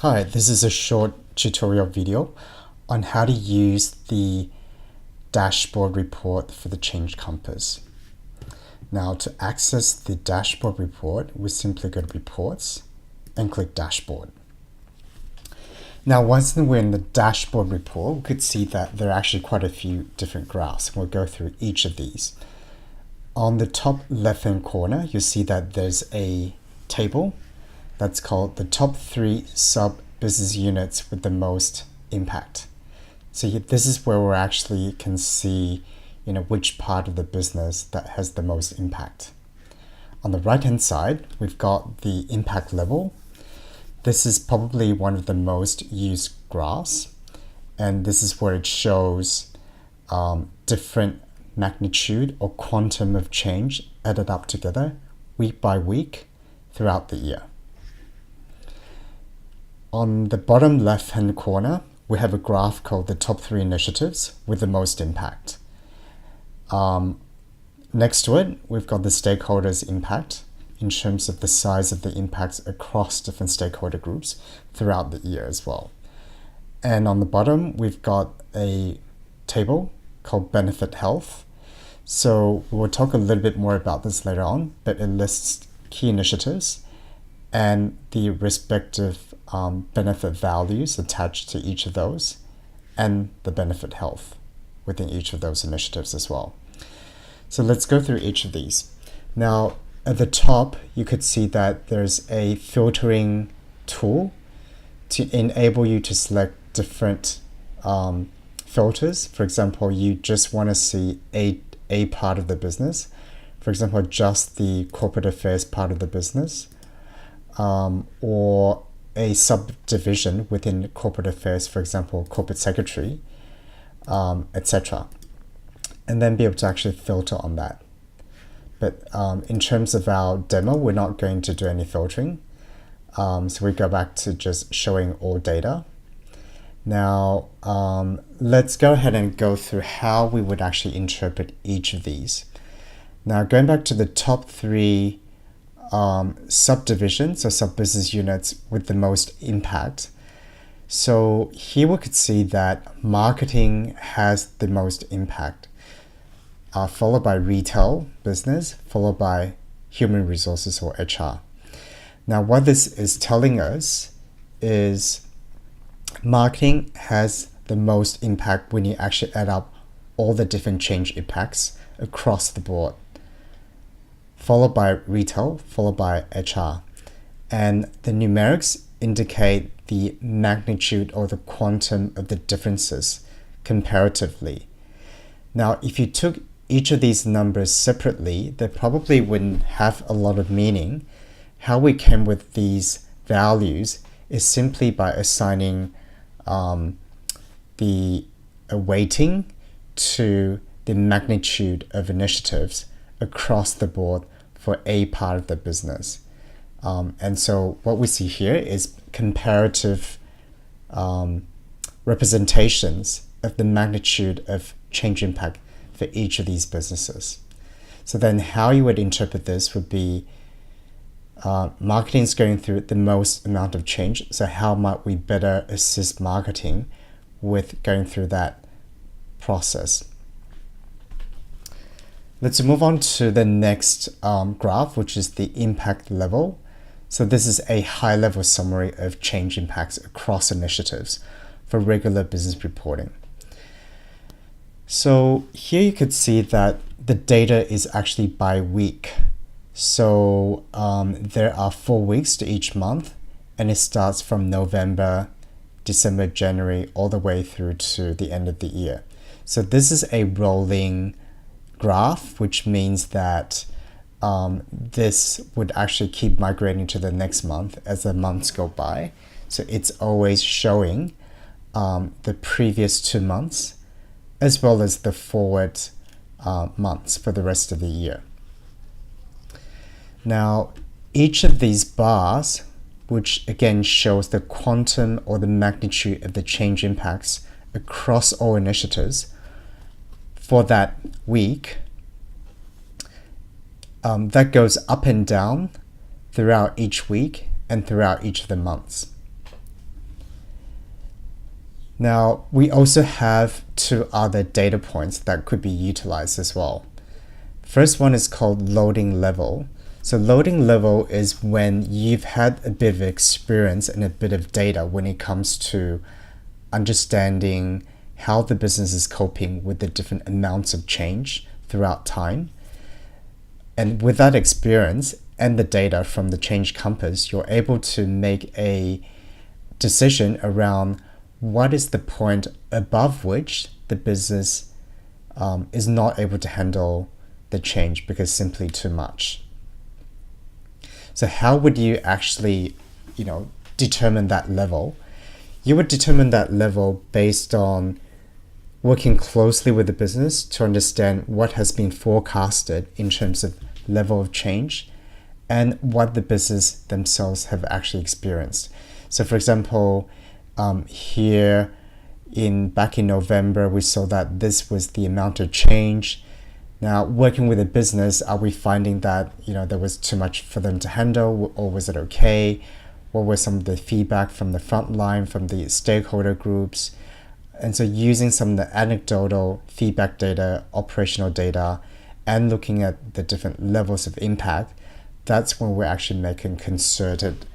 Hi, this is a short tutorial video on how to use the dashboard report for the Change Compass. Now, to access the dashboard report, we simply go to Reports and click Dashboard. Now, once we're in the dashboard report, we could see that there are actually quite a few different graphs. We'll go through each of these. On the top left-hand corner, you see that there's a table that's called the top 3 sub-business units with the most impact. So this is where we actually can see which part of the business that has the most impact. On the right-hand side, we've got the impact level. This is probably one of the most used graphs, and this is where it shows different magnitude or quantum of change added up together week by week throughout the year. On the bottom left-hand corner, we have a graph called the top 3 initiatives with the most impact. Next to it, we've got the stakeholders' impact in terms of the size of the impacts across different stakeholder groups throughout the year as well. And on the bottom, we've got a table called Benefit Health. So we'll talk a little bit more about this later on, but it lists key initiatives and the respective benefit values attached to each of those, and the benefit health within each of those initiatives as well. So let's go through each of these. Now, at the top, you could see that there's a filtering tool to enable you to select different filters. For example, you just want to see a part of the business. For example, just the corporate affairs part of the business, or a subdivision within corporate affairs, for example, corporate secretary, etc. And then be able to actually filter on that. But in terms of our demo, we're not going to do any filtering. So we go back to just showing all data. Now, let's go ahead and go through how we would actually interpret each of these. Now, going back to the top 3 subdivisions or sub-business units with the most impact. So here we could see that marketing has the most impact, followed by retail business, followed by human resources or HR. Now, what this is telling us is marketing has the most impact when you actually add up all the different change impacts across the board, followed by retail, followed by HR. And the numerics indicate the magnitude or the quantum of the differences comparatively. Now, if you took each of these numbers separately, they probably wouldn't have a lot of meaning. How we came with these values is simply by assigning the weighting to the magnitude of initiatives across the board for a part of the business. And so what we see here is comparative representations of the magnitude of change impact for each of these businesses. So then how you would interpret this would be marketing is going through the most amount of change. So how might we better assist marketing with going through that process? Let's move on to the next graph, which is the impact level. So this is a high-level summary of change impacts across initiatives for regular business reporting. So here you could see that the data is actually by week. So there are 4 weeks to each month, and it starts from November, December, January, all the way through to the end of the year. So this is a rolling graph, which means that this would actually keep migrating to the next month as the months go by. So it's always showing the previous 2 months as well as the forward months for the rest of the year. Now, each of these bars, which again shows the quantum or the magnitude of the change impacts across all initiatives for that week, that goes up and down throughout each week and throughout each of the months. Now, we also have two other data points that could be utilized as well. First one is called loading level. So loading level is when you've had a bit of experience and a bit of data when it comes to understanding how the business is coping with the different amounts of change throughout time. And with that experience and the data from the change compass, you're able to make a decision around what is the point above which the business is not able to handle the change because simply too much. So how would you actually, determine that level? You would determine that level based on working closely with the business to understand what has been forecasted in terms of level of change and what the business themselves have actually experienced. So for example, here back in November, we saw that this was the amount of change. Now, working with a business, are we finding that there was too much for them to handle, or was it okay? What was some of the feedback from the front line, from the stakeholder groups? And so using some of the anecdotal feedback data, operational data, and looking at the different levels of impact, that's when we're actually making concerted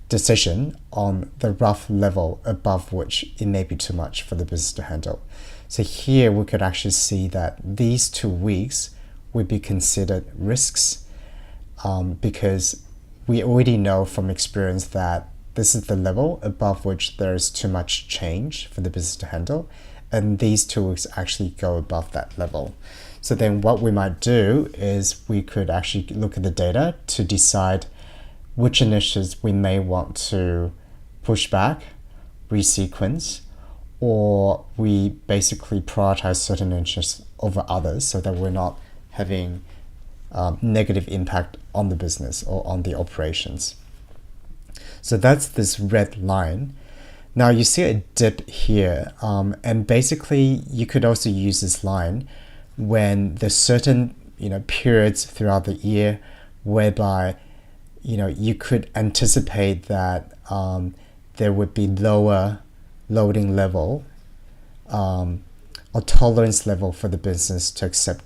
decision on the rough level above which it may be too much for the business to handle. So here we could actually see that these 2 weeks would be considered risks because we already know from experience that this is the level above which there is too much change for the business to handle, and these 2 weeks actually go above that level. So then what we might do is we could actually look at the data to decide which initiatives we may want to push back, resequence, or we basically prioritize certain interests over others so that we're not having negative impact on the business or on the operations. So that's this red line. Now you see a dip here, and basically you could also use this line when there's certain periods throughout the year whereby you could anticipate that there would be lower loading level or tolerance level for the business to accept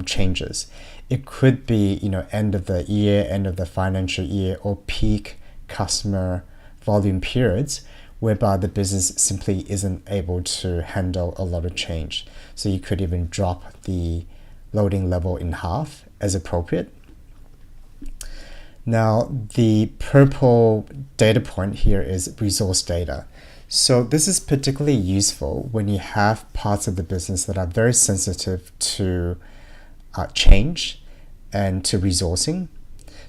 changes. It could be end of the year, end of the financial year, or peak customer volume periods whereby the business simply isn't able to handle a lot of change. So you could even drop the loading level in half as appropriate. Now, the purple data point here is resource data. So this is particularly useful when you have parts of the business that are very sensitive to change and to resourcing.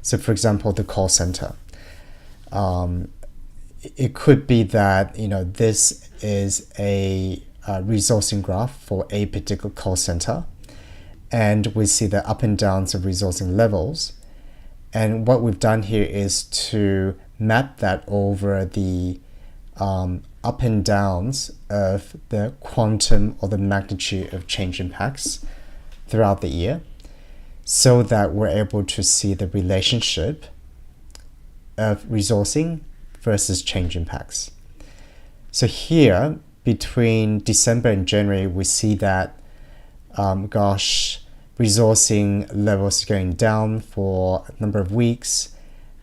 So for example, the call center. It could be that this is a resourcing graph for a particular call center, and we see the up and downs of resourcing levels. And what we've done here is to map that over the up and downs of the quantum or the magnitude of change impacts throughout the year, so that we're able to see the relationship of resourcing versus change impacts. So here, between December and January, we see that, resourcing levels going down for a number of weeks,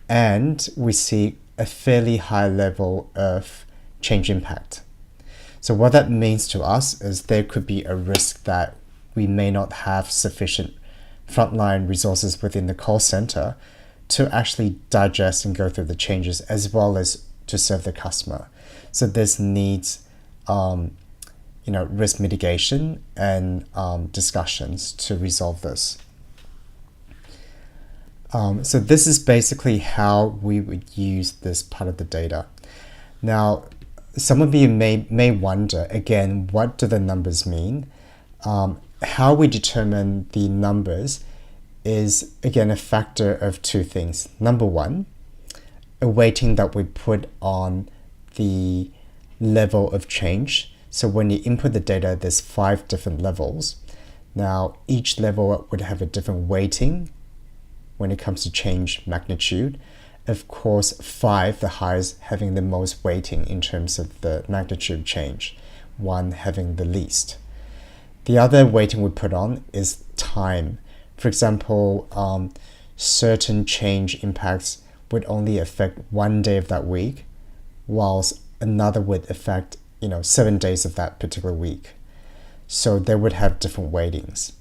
and we see a fairly high level of change impact. So what that means to us is there could be a risk that we may not have sufficient frontline resources within the call center to actually digest and go through the changes as well as to serve the customer. So this needs risk mitigation and discussions to resolve this. So this is basically how we would use this part of the data. Now, some of you may wonder, again, what do the numbers mean? How we determine the numbers is, again, a factor of two things. Number one, a weighting that we put on the level of change. So when you input the data, there's 5 different levels. Now, each level would have a different weighting when it comes to change magnitude. Of course, 5, the highest, having the most weighting in terms of the magnitude of change, 1 having the least. The other weighting we put on is time. For example, certain change impacts would only affect 1 day of that week, whilst another would affect 7 days of that particular week. So they would have different weightings.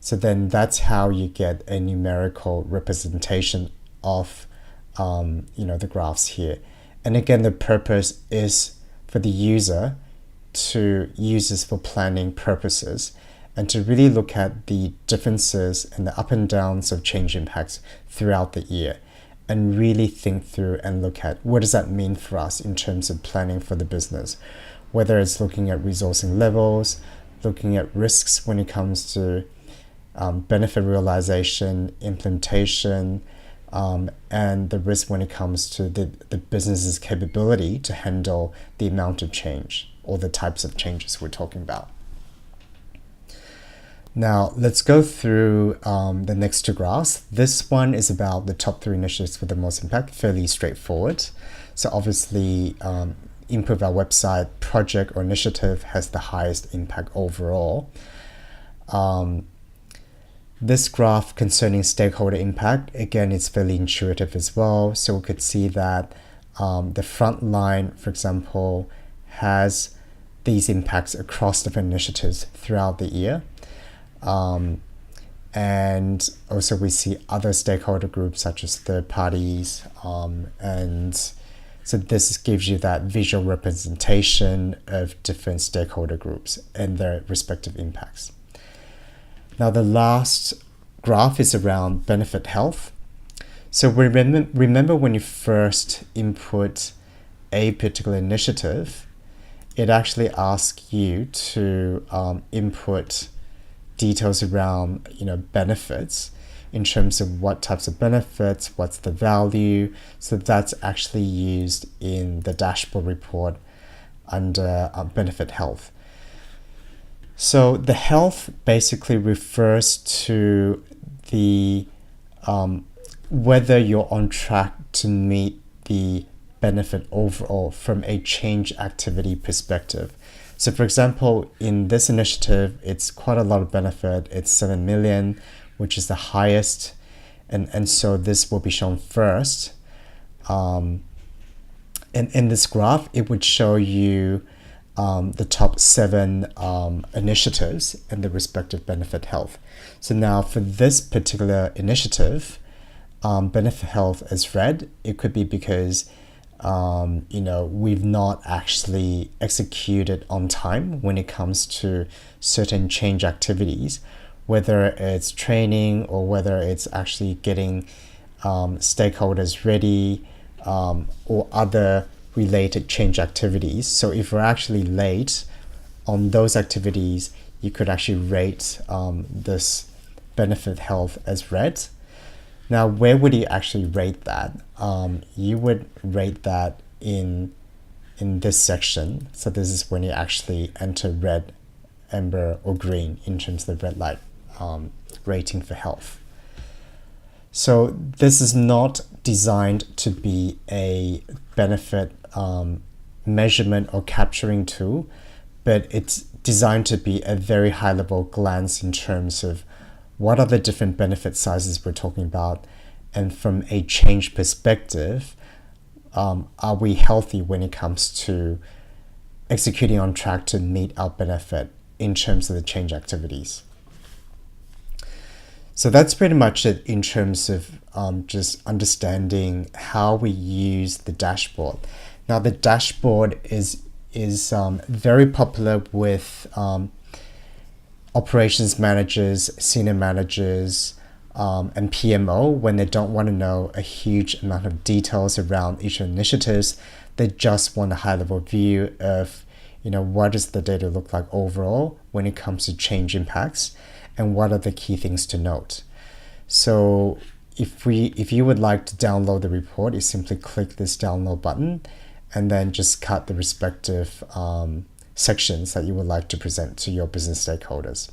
So then that's how you get a numerical representation of the graphs here. And again, the purpose is for the user to use this for planning purposes and to really look at the differences and the up and downs of change impacts throughout the year and really think through and look at what does that mean for us in terms of planning for the business, whether it's looking at resourcing levels, looking at risks when it comes to benefit realization, implementation, and the risk when it comes to the business's capability to handle the amount of change or the types of changes we're talking about. Now, let's go through the next 2 graphs. This one is about the top 3 initiatives with the most impact, fairly straightforward. So obviously, Improve Our Website project or initiative has the highest impact overall. This graph concerning stakeholder impact, again, it's fairly intuitive as well. So we could see that the front line, for example, has these impacts across different initiatives throughout the year. And also we see other stakeholder groups such as third parties. And so this gives you that visual representation of different stakeholder groups and their respective impacts. Now the last graph is around benefit health. So remember when you first input a particular initiative, it actually asks you to input details around benefits in terms of what types of benefits, what's the value. So that's actually used in the dashboard report under benefit health. So the health basically refers to the whether you're on track to meet the benefit overall from a change activity perspective. So for example, in this initiative, it's quite a lot of benefit. It's 7 million, which is the highest. And so this will be shown first. And in this graph, it would show you the top 7 initiatives and the respective benefit health. So now for this particular initiative, benefit health is red. It could be because we've not actually executed on time when it comes to certain change activities, whether it's training or whether it's actually getting stakeholders ready or other related change activities. So if we're actually late on those activities, you could actually rate this benefit health as red. Now, where would you actually rate that? You would rate that in this section. So this is when you actually enter red, amber, or green in terms of the red light rating for health. So this is not designed to be a benefit measurement or capturing tool, but it's designed to be a very high-level glance in terms of what are the different benefit sizes we're talking about, and from a change perspective, are we healthy when it comes to executing on track to meet our benefit in terms of the change activities. So that's pretty much it in terms of just understanding how we use the dashboard. Now the dashboard is very popular with operations managers, senior managers, and PMO when they don't want to know a huge amount of details around each initiatives. They just want a high-level view of, what does the data look like overall when it comes to change impacts, and what are the key things to note. So if you would like to download the report, you simply click this download button and then just cut the respective sections that you would like to present to your business stakeholders.